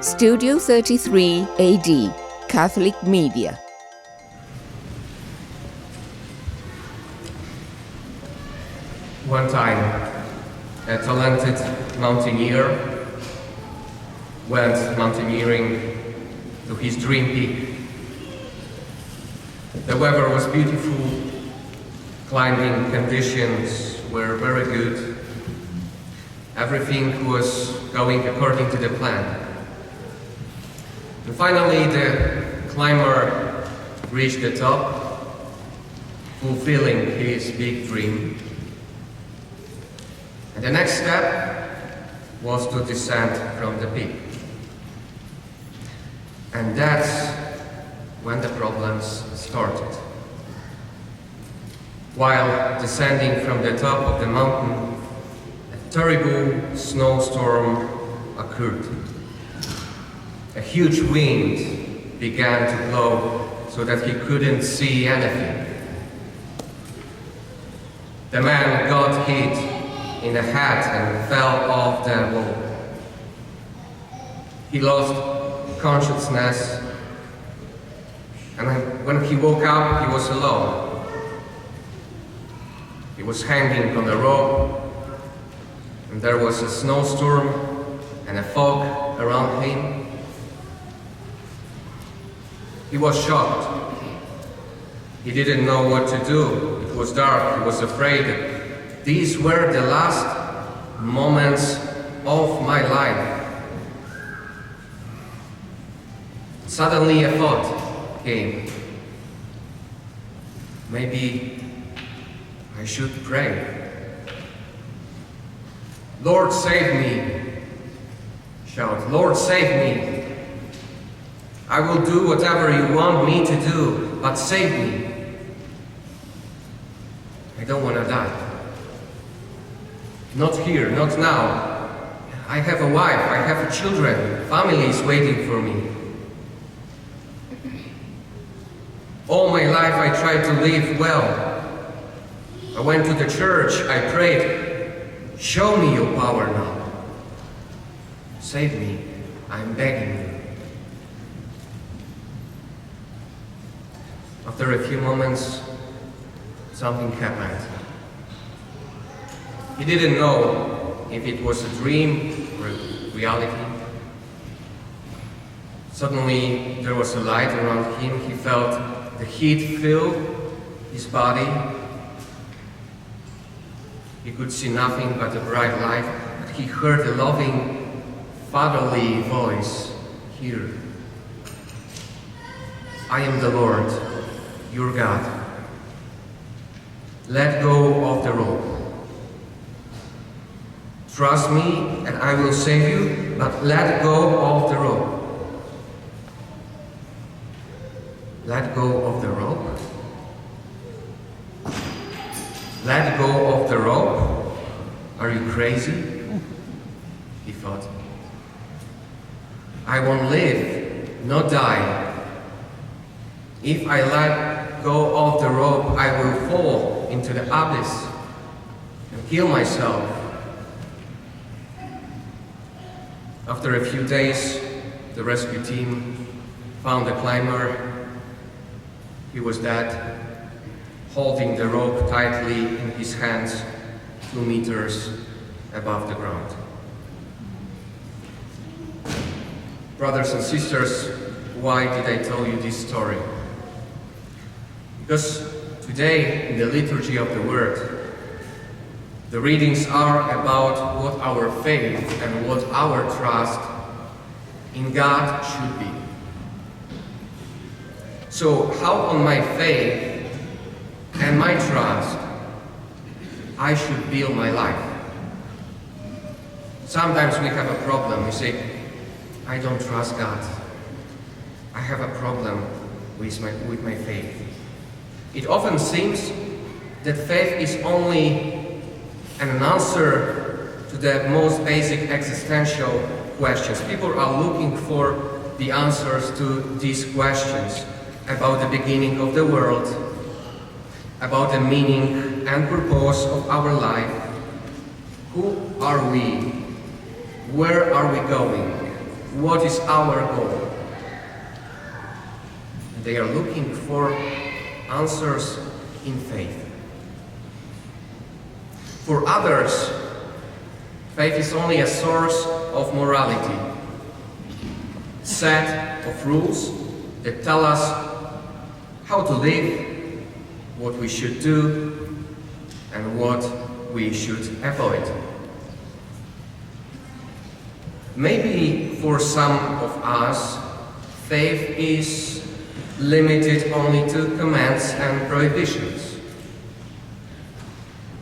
Studio 33 AD, Catholic Media. One time, a talented mountaineer went mountaineering to his dream peak. The weather was beautiful, climbing conditions were very good. Everything was going according to the plan. And finally, the climber reached the top, fulfilling his big dream. And the next step was to descend from the peak. And that's when the problems started. While descending from the top of the mountain, a terrible snowstorm occurred. A huge wind began to blow so that he couldn't see anything. The man got hit in the head and fell off the wall. He lost consciousness, and when he woke up, he was alone. He was hanging on a rope, and there was a snowstorm and a fog around him. He was shocked. He didn't know what to do. It was dark. He was afraid. These were the last moments of my life. Suddenly a thought came. Maybe I should pray. Lord, save me. Shout, Lord, save me. I will do whatever you want me to do, but save me. I don't want to die. Not here, not now. I have a wife, I have children, family is waiting for me. All my life I tried to live well. I went to the church, I prayed. Show me your power now. Save me, I'm begging you. After a few moments, something happened. He didn't know if it was a dream or reality. Suddenly, there was a light around him. He felt the heat fill his body. He could see nothing but a bright light, but he heard a loving, fatherly voice here. I am the Lord, your God. Let go of the rope. Trust me and I will save you, but let go of the rope. Let go of the rope. Let go of the rope? Are you crazy? He thought. I won't live, not die. If I let go of the rope, I will fall into the abyss and kill myself. After a few days, the rescue team found the climber. He was dead, holding the rope tightly in his hands 2 meters above the ground. Brothers and sisters, why did I tell you this story? Because today, in the liturgy of the Word, the readings are about what our faith and what our trust in God should be. So how on my faith and my trust I should build my life? Sometimes we have a problem. We say, I don't trust God. I have a problem with my faith. It often seems that faith is only an answer to the most basic existential questions. People are looking for the answers to these questions about the beginning of the world, about the meaning and purpose of our life. Who are we? Where are we going? what is our goal. They are looking for answers in faith. For others, faith is only a source of morality, set of rules that tell us how to live, what we should do, and what we should avoid. Maybe for some of us, faith is limited only to commands and prohibitions.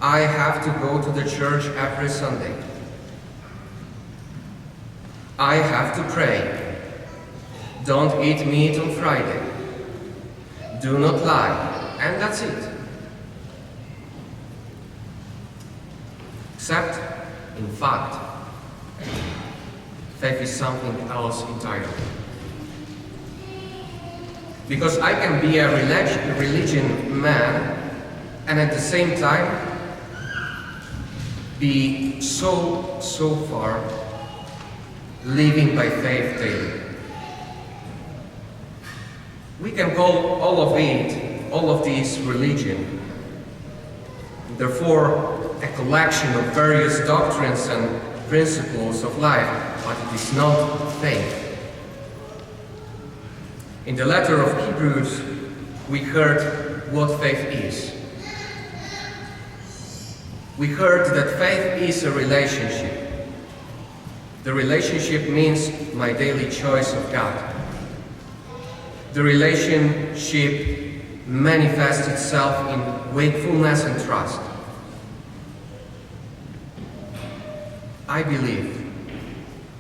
I have to go to the church every Sunday. I have to pray. Don't eat meat on Friday. Do not lie. And that's it. Except, in fact, faith is something else entirely. Because I can be a religion man and at the same time be so far living by faith daily. We can call all of these religion. Therefore, a collection of various doctrines and principles of life, but it is not faith. In the letter of Hebrews, we heard what faith is. We heard that faith is a relationship. The relationship means my daily choice of God. The relationship manifests itself in wakefulness and trust. I believe,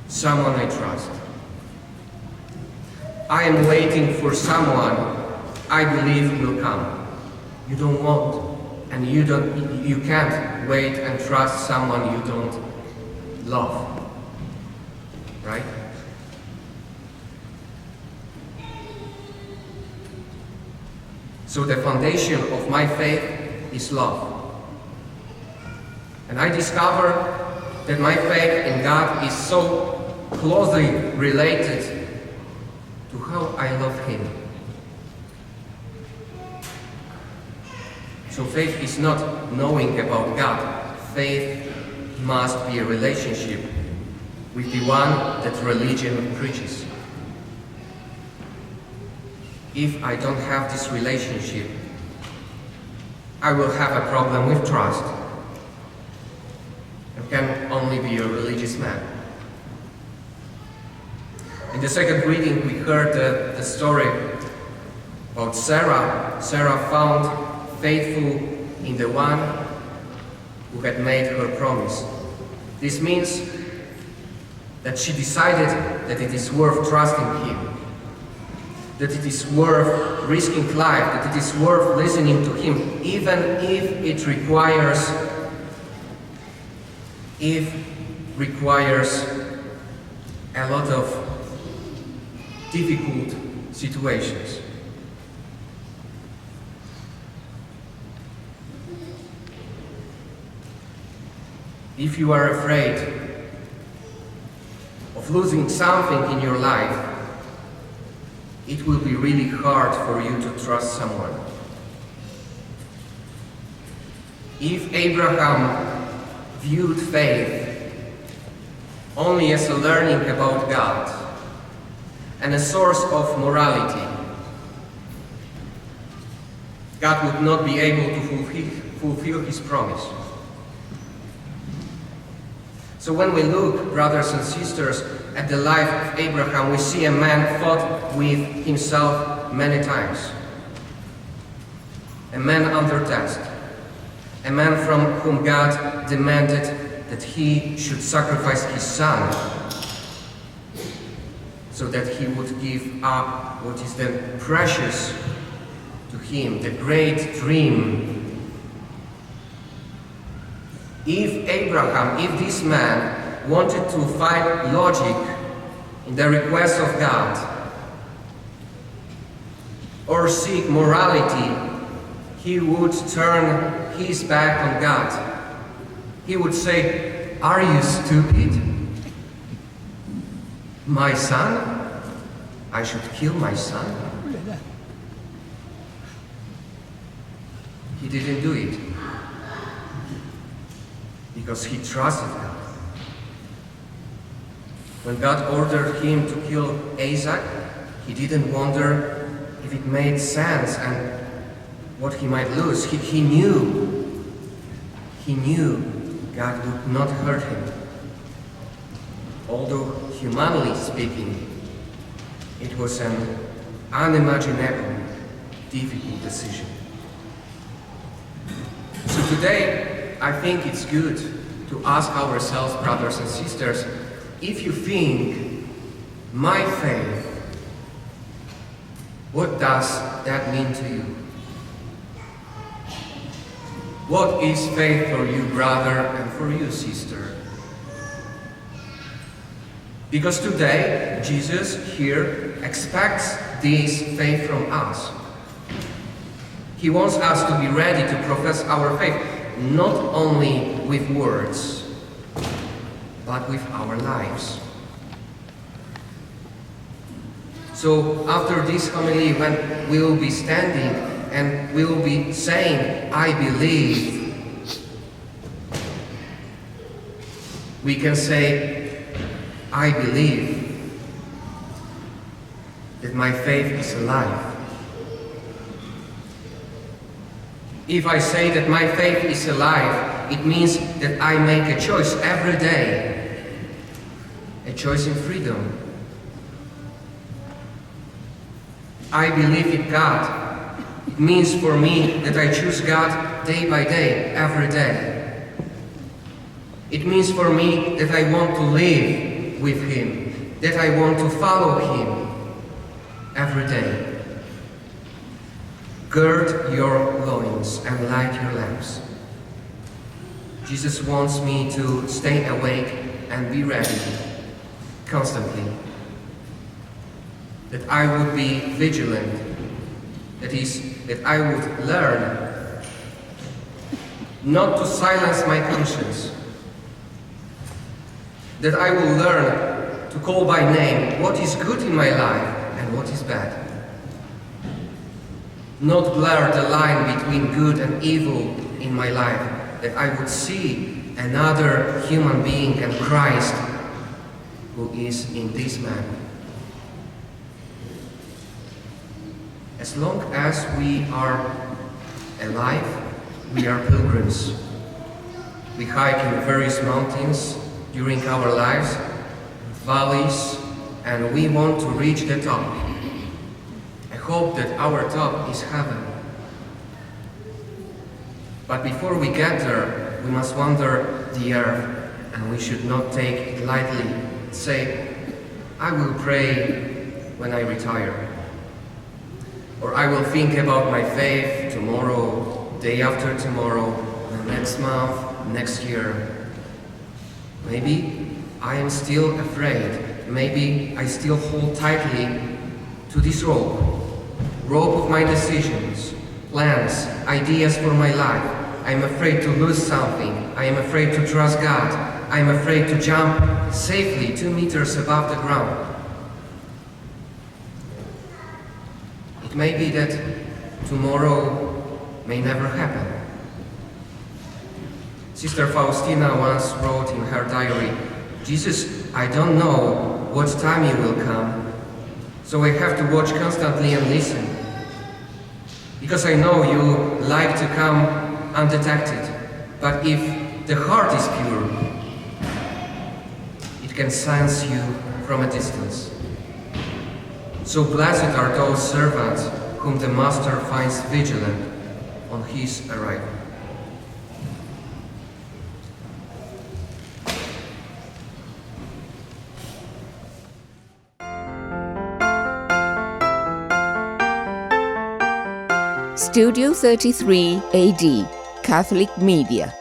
someone I trust. I am waiting for someone I believe will come. You don't want, and you can't wait and trust someone you don't love. Right? So the foundation of my faith is love. And I discover that my faith in God is so closely related to how I love Him. So faith is not knowing about God. Faith must be a relationship with the one that religion preaches. If I don't have this relationship, I will have a problem with trust. I can only be a religious man. In the second reading, we heard the story about Sarah. Sarah found faithful in the one who had made her promise. This means that she decided that it is worth trusting Him, that it is worth risking life, that it is worth listening to Him, even if it requires a lot of difficult situations. If you are afraid of losing something in your life, it will be really hard for you to trust someone. If Abraham viewed faith only as a learning about God and a source of morality, God would not be able to fulfill His promise. So when we look, brothers and sisters, at the life of Abraham, we see a man fought with himself many times. A man under test. A man from whom God demanded that he should sacrifice his son so that he would give up what is then precious to him, the great dream. If this man wanted to find logic in the request of God or seek morality, he would turn his back on God. He would say, "Are you stupid? My son? I should kill my son? He didn't do it because he trusted God. When God ordered him to kill Isaac, he didn't wonder if it made sense and what he might lose. He knew God would not hurt him. Although humanly speaking, it was an unimaginable, difficult decision. So today, I think it's good to ask ourselves, brothers and sisters, if you think, my faith, what does that mean to you? What is faith for you, brother, and for you, sister? Because today, Jesus here expects this faith from us. He wants us to be ready to profess our faith, not only with words, but with our lives. So after this homily, when we will be standing and we will be saying, I believe, we can say, I believe that my faith is alive. If I say that my faith is alive, it means that I make a choice every day, a choice in freedom. I believe in God. It means for me that I choose God day by day, every day. It means for me that I want to live with Him, that I want to follow Him every day. Gird your loins and light your lamps. Jesus wants me to stay awake and be ready constantly. That I would be vigilant. That is, that I would learn not to silence my conscience. That I will learn to call by name what is good in my life and what is bad. Not blur the line between good and evil in my life, that I would see another human being and Christ who is in this man. As long as we are alive, we are pilgrims. We hike in various mountains during our lives, valleys, and we want to reach the top. I hope that our top is heaven. But before we get there, we must wander the earth, and we should not take it lightly. Say, I will pray when I retire. Or I will think about my faith tomorrow, day after tomorrow, next month, next year. Maybe I am still afraid. Maybe I still hold tightly to this rope of my decisions, plans, ideas for my life. I am afraid to lose something. I am afraid to trust God. I am afraid to jump safely 2 meters above the ground. It may be that tomorrow may never happen. Sister Faustina once wrote in her diary, Jesus, I don't know what time you will come, so I have to watch constantly and listen. Because I know you like to come undetected, but if the heart is pure, it can sense you from a distance. So blessed are those servants whom the Master finds vigilant on his arrival. Studio 33 AD, Catholic Media.